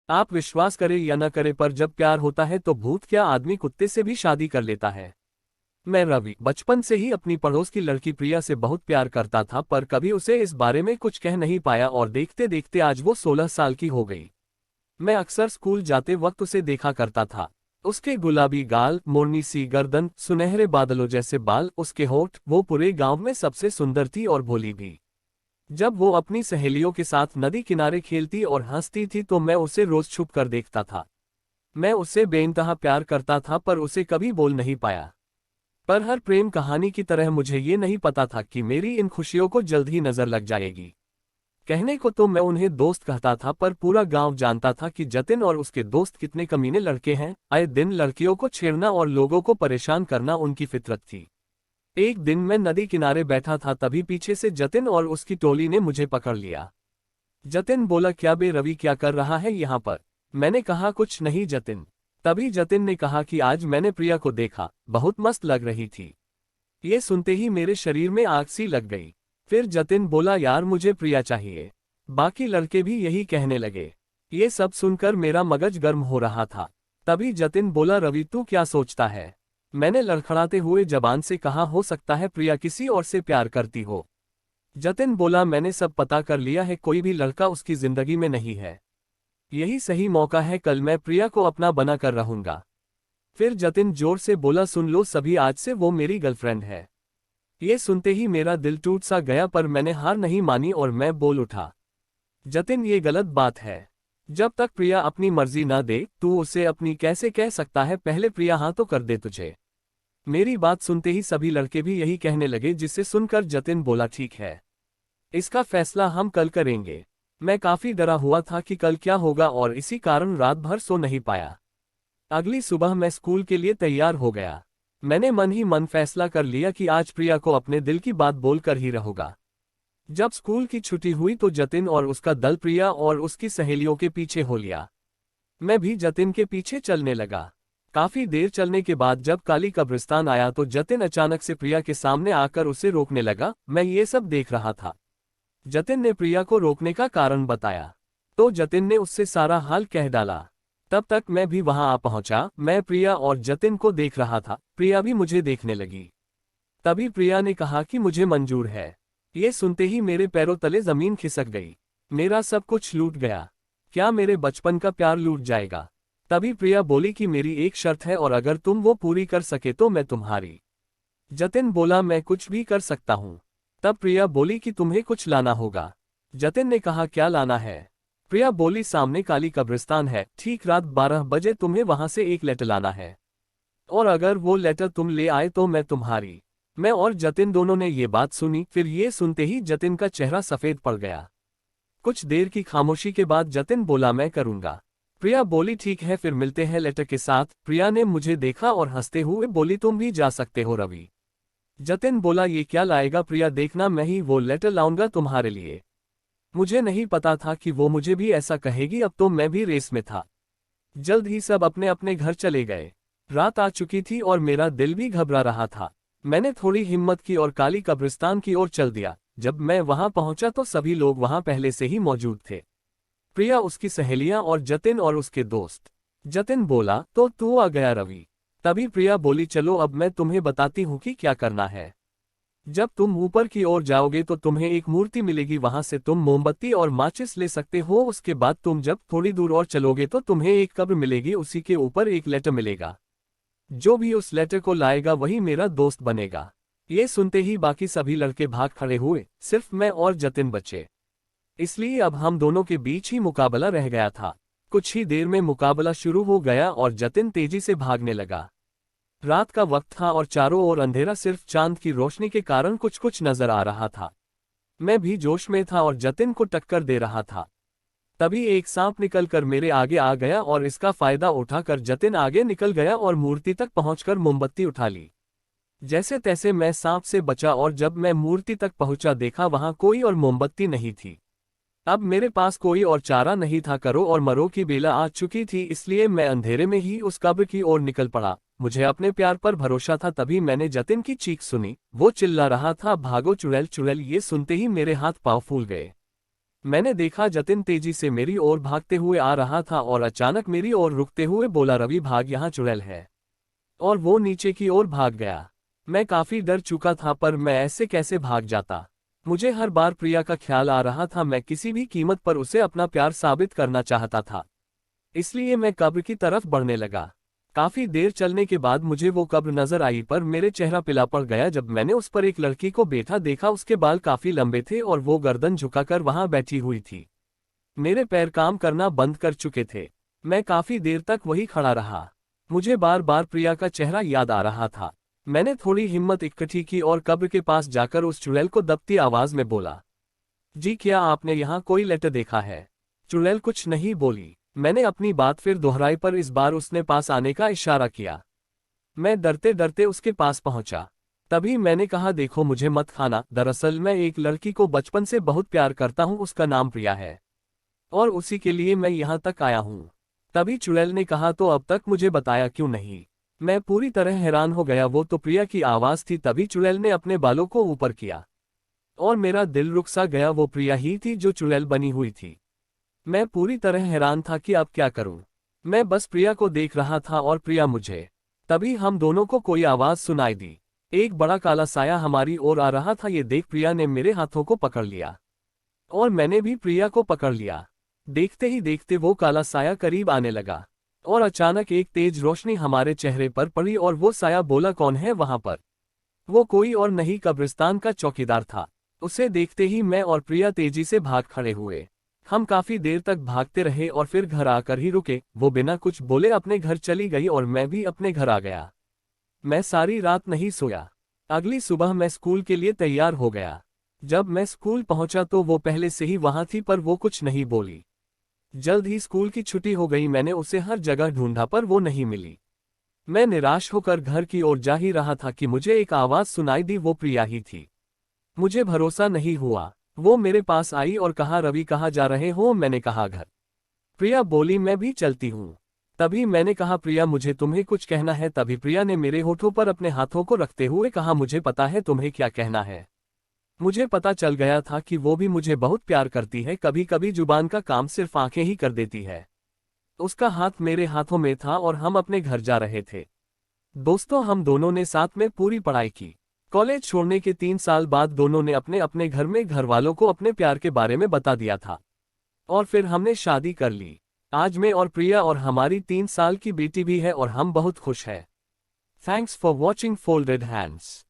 आप विश्वास करें या न करें पर जब प्यार होता है तो भूत क्या आदमी कुत्ते से भी शादी कर लेता है। मैं रवि बचपन से ही अपनी पड़ोस की लड़की प्रिया से बहुत प्यार करता था पर कभी उसे इस बारे में कुछ कह नहीं पाया और देखते देखते आज वो 16 साल की हो गई। मैं अक्सर स्कूल जाते वक्त उसे देखा करता था। उसके गुलाबी गाल, मोरनी सी गर्दन, सुनहरे बादलों जैसे बाल, उसके होठ, वो पूरे गांव में सबसे सुंदर थी और भोली भी। जब वो अपनी सहेलियों के साथ नदी किनारे खेलती और हंसती थी तो मैं उसे रोज छुप कर देखता था। मैं उससे बेइंतहा प्यार करता था पर उसे कभी बोल नहीं पाया। पर हर प्रेम कहानी की तरह मुझे ये नहीं पता था कि मेरी इन खुशियों को जल्द ही नजर लग जाएगी। कहने को तो मैं उन्हें दोस्त कहता था पर पूरा गांव जानता था कि जतिन और उसके दोस्त कितने कमीने लड़के हैं। आए दिन लड़कियों को छेड़ना और लोगों को परेशान करना उनकी फितरत थी। एक दिन मैं नदी किनारे बैठा था तभी पीछे से जतिन और उसकी टोली ने मुझे पकड़ लिया। जतिन बोला, क्या बे रवि, क्या कर रहा है यहाँ पर? मैंने कहा, कुछ नहीं जतिन। तभी जतिन ने कहा कि आज मैंने प्रिया को देखा, बहुत मस्त लग रही थी। ये सुनते ही मेरे शरीर में आग सी लग गई। फिर जतिन बोला, यार मुझे प्रिया चाहिए। बाकी लड़के भी यही कहने लगे। ये सब सुनकर मेरा मगज गर्म हो रहा था। तभी जतिन बोला, रवि तू क्या सोचता है? मैंने लड़खड़ाते हुए जबान से कहा, हो सकता है प्रिया किसी और से प्यार करती हो। जतिन बोला, मैंने सब पता कर लिया है, कोई भी लड़का उसकी जिंदगी में नहीं है। यही सही मौका है, कल मैं प्रिया को अपना बना कर रहूंगा। फिर जतिन जोर से बोला, सुन लो सभी, आज से वो मेरी गर्लफ्रेंड है। ये सुनते ही मेरा दिल टूट सा गया पर मैंने हार नहीं मानी और मैं बोल उठा, जतिन ये गलत बात है। जब तक प्रिया अपनी मर्जी ना दे तू उसे अपनी कैसे कह सकता है? पहले प्रिया हाँ तो कर दे तुझे। मेरी बात सुनते ही सभी लड़के भी यही कहने लगे, जिससे सुनकर जतिन बोला, ठीक है, इसका फैसला हम कल करेंगे। मैं काफी डरा हुआ था कि कल क्या होगा और इसी कारण रात भर सो नहीं पाया। अगली सुबह मैं स्कूल के लिए तैयार हो गया। मैंने मन ही मन फैसला कर लिया कि आज प्रिया को अपने दिल की बात बोलकर ही रहूंगा। जब स्कूल की छुट्टी हुई तो जतिन और उसका दल प्रिया और उसकी सहेलियों के पीछे हो लिया। मैं भी जतिन के पीछे चलने लगा। काफी देर चलने के बाद जब काली कब्रिस्तान आया तो जतिन अचानक से प्रिया के सामने आकर उसे रोकने लगा। मैं ये सब देख रहा था। जतिन ने प्रिया को रोकने का कारण बताया तो जतिन ने उससे सारा हाल कह डाला। तब तक मैं भी वहां आ पहुंचा। मैं प्रिया और जतिन को देख रहा था, प्रिया भी मुझे देखने लगी। तभी प्रिया ने कहा कि मुझे मंजूर है। ये सुनते ही मेरे पैरों तले जमीन खिसक गई। मेरा सब कुछ लूट गया। क्या मेरे बचपन का प्यार लूट जाएगा? तभी प्रिया बोली कि मेरी एक शर्त है और अगर तुम वो पूरी कर सके तो मैं तुम्हारी। जतिन बोला, मैं कुछ भी कर सकता हूं। तब प्रिया बोली कि तुम्हें कुछ लाना होगा। जतिन ने कहा, क्या लाना है? प्रिया बोली, सामने काली कब्रिस्तान है, ठीक रात 12 बजे तुम्हें वहां से एक लेटर लाना है और अगर वो लेटर तुम ले आए तो मैं तुम्हारी। मैं और जतिन दोनों ने ये बात सुनी। फिर ये सुनते ही जतिन का चेहरा सफेद पड़ गया। कुछ देर की खामोशी के बाद जतिन बोला, मैं करूंगा। प्रिया बोली, ठीक है, फिर मिलते हैं लेटर के साथ। प्रिया ने मुझे देखा और हंसते हुए बोली, तुम भी जा सकते हो रवि। जतिन बोला, ये क्या लाएगा? प्रिया, देखना मैं ही वो लेटर लाऊंगा तुम्हारे लिए। मुझे नहीं पता था कि वो मुझे भी ऐसा कहेगी। अब तो मैं भी रेस में था। जल्द ही सब अपने अपने घर चले गए। रात आ चुकी थी और मेरा दिल भी घबरा रहा था। मैंने थोड़ी हिम्मत की और काली कब्रिस्तान की ओर चल दिया। जब मैं वहां पहुंचा तो सभी लोग वहां पहले से ही मौजूद थे, प्रिया, उसकी सहेलियां और जतिन और उसके दोस्त। जतिन बोला, तो तू आ गया रवि। तभी प्रिया बोली, चलो अब मैं तुम्हें बताती हूँ कि क्या करना है। जब तुम ऊपर की ओर जाओगे तो तुम्हें एक मूर्ति मिलेगी, वहां से तुम मोमबत्ती और माचिस ले सकते हो। उसके बाद तुम जब थोड़ी दूर और चलोगे तो तुम्हें एक कब्र मिलेगी, उसी के ऊपर एक लेटर मिलेगा। जो भी उस लेटर को लाएगा वही मेरा दोस्त बनेगा। ये सुनते ही बाकी सभी लड़के भाग खड़े हुए, सिर्फ मैं और जतिन बचे। इसलिए अब हम दोनों के बीच ही मुकाबला रह गया था। कुछ ही देर में मुकाबला शुरू हो गया और जतिन तेजी से भागने लगा। रात का वक्त था और चारों ओर अंधेरा, सिर्फ चांद की रोशनी के कारण कुछ कुछ नजर आ रहा था। मैं भी जोश में था और जतिन को टक्कर दे रहा था। तभी एक सांप निकलकर मेरे आगे आ गया और इसका फायदा उठाकर जतिन आगे निकल गया और मूर्ति तक पहुंचकर मोमबत्ती उठा ली। जैसे तैसे मैं सांप से बचा और जब मैं मूर्ति तक पहुंचा देखा वहां कोई और मोमबत्ती नहीं थी। अब मेरे पास कोई और चारा नहीं था, करो और मरो की बेला आ चुकी थी। इसलिए मैं अंधेरे में ही उस कब्र की ओर निकल पड़ा। मुझे अपने प्यार पर भरोसा था। तभी मैंने जतिन की चीख सुनी। वो चिल्ला रहा था, भागो चुड़ैल चुड़ैल। ये सुनते ही मेरे हाथ पांव फूल गए। मैंने देखा जतिन तेजी से मेरी ओर भागते हुए आ रहा था और अचानक मेरी ओर रुकते हुए बोला, रवि भाग, यहाँ चुड़ैल है। और वो नीचे की ओर भाग गया। मैं काफी डर चुका था, पर मैं ऐसे कैसे भाग जाता। मुझे हर बार प्रिया का ख्याल आ रहा था। मैं किसी भी कीमत पर उसे अपना प्यार साबित करना चाहता था। इसलिए मैं कब्र की तरफ बढ़ने लगा। काफी देर चलने के बाद मुझे वो कब्र नजर आई, पर मेरे चेहरा पिला पड़ गया जब मैंने उस पर एक लड़की को बैठा देखा। उसके बाल काफी लंबे थे और वो गर्दन झुकाकर वहां बैठी हुई थी। मेरे पैर काम करना बंद कर चुके थे। मैं काफी देर तक वही खड़ा रहा। मुझे बार बार प्रिया का चेहरा याद आ रहा था। मैंने थोड़ी हिम्मत इकट्ठी की और कब्र के पास जाकर उस चुड़ैल को दबती आवाज में बोला, जी क्या आपने यहाँ कोई लेटर देखा है? चुड़ैल कुछ नहीं बोली। मैंने अपनी बात फिर दोहराई, पर इस बार उसने पास आने का इशारा किया। मैं डरते डरते उसके पास पहुंचा। तभी मैंने कहा, देखो मुझे मत खाना, दरअसल मैं एक लड़की को बचपन से बहुत प्यार करता हूं, उसका नाम प्रिया है और उसी के लिए मैं यहाँ तक आया हूँ। तभी चुड़ैल ने कहा, तो अब तक मुझे बताया क्यों नहीं? मैं पूरी तरह हैरान हो गया। वो तो प्रिया की आवाज थी। तभी चुड़ैल ने अपने बालों को ऊपर किया और मेरा दिल रुक सा गया। वो प्रिया ही थी जो चुड़ैल बनी हुई थी। मैं पूरी तरह हैरान था कि अब क्या करूं। मैं बस प्रिया को देख रहा था और प्रिया मुझे। तभी हम दोनों को कोई आवाज सुनाई दी। एक बड़ा काला साया हमारी ओर आ रहा था। ये देख प्रिया ने मेरे हाथों को पकड़ लिया और मैंने भी प्रिया को पकड़ लिया। देखते ही देखते वो काला साया करीब आने लगा और अचानक एक तेज रोशनी हमारे चेहरे पर पड़ी और वो साया बोला, कौन है वहां पर? वो कोई और नहीं, कब्रिस्तान का चौकीदार था। उसे देखते ही मैं और प्रिया तेजी से भाग खड़े हुए। हम काफी देर तक भागते रहे और फिर घर आकर ही रुके। वो बिना कुछ बोले अपने घर चली गई और मैं भी अपने घर आ गया। मैं सारी रात नहीं सोया। अगली सुबह मैं स्कूल के लिए तैयार हो गया। जब मैं स्कूल पहुंचा तो वो पहले से ही वहां थी, पर वो कुछ नहीं बोली। जल्द ही स्कूल की छुट्टी हो गई। मैंने उसे हर जगह ढूंढा, पर वो नहीं मिली। मैं निराश होकर घर की ओर जा ही रहा था कि मुझे एक आवाज सुनाई दी। वो प्रिया ही थी। मुझे भरोसा नहीं हुआ। वो मेरे पास आई और कहा, रवि कहाँ जा रहे हो? मैंने कहा, घर। प्रिया बोली, मैं भी चलती हूँ। तभी मैंने कहा, प्रिया मुझे तुम्हें कुछ कहना है। तभी प्रिया ने मेरे होठों पर अपने हाथों को रखते हुए कहा, मुझे पता है तुम्हें क्या कहना है। मुझे पता चल गया था कि वो भी मुझे बहुत प्यार करती है। कभी कभी जुबान का काम सिर्फ आंखें ही कर देती है। उसका हाथ मेरे हाथों में था और हम अपने घर जा रहे थे। दोस्तों, हम दोनों ने साथ में पूरी पढ़ाई की। कॉलेज छोड़ने के 3 साल बाद दोनों ने अपने अपने घर में घर वालों को अपने प्यार के बारे में बता दिया था और फिर हमने शादी कर ली। आज मैं और प्रिया और हमारी 3 साल की बेटी भी है और हम बहुत खुश हैं। Thanks for watching folded hands.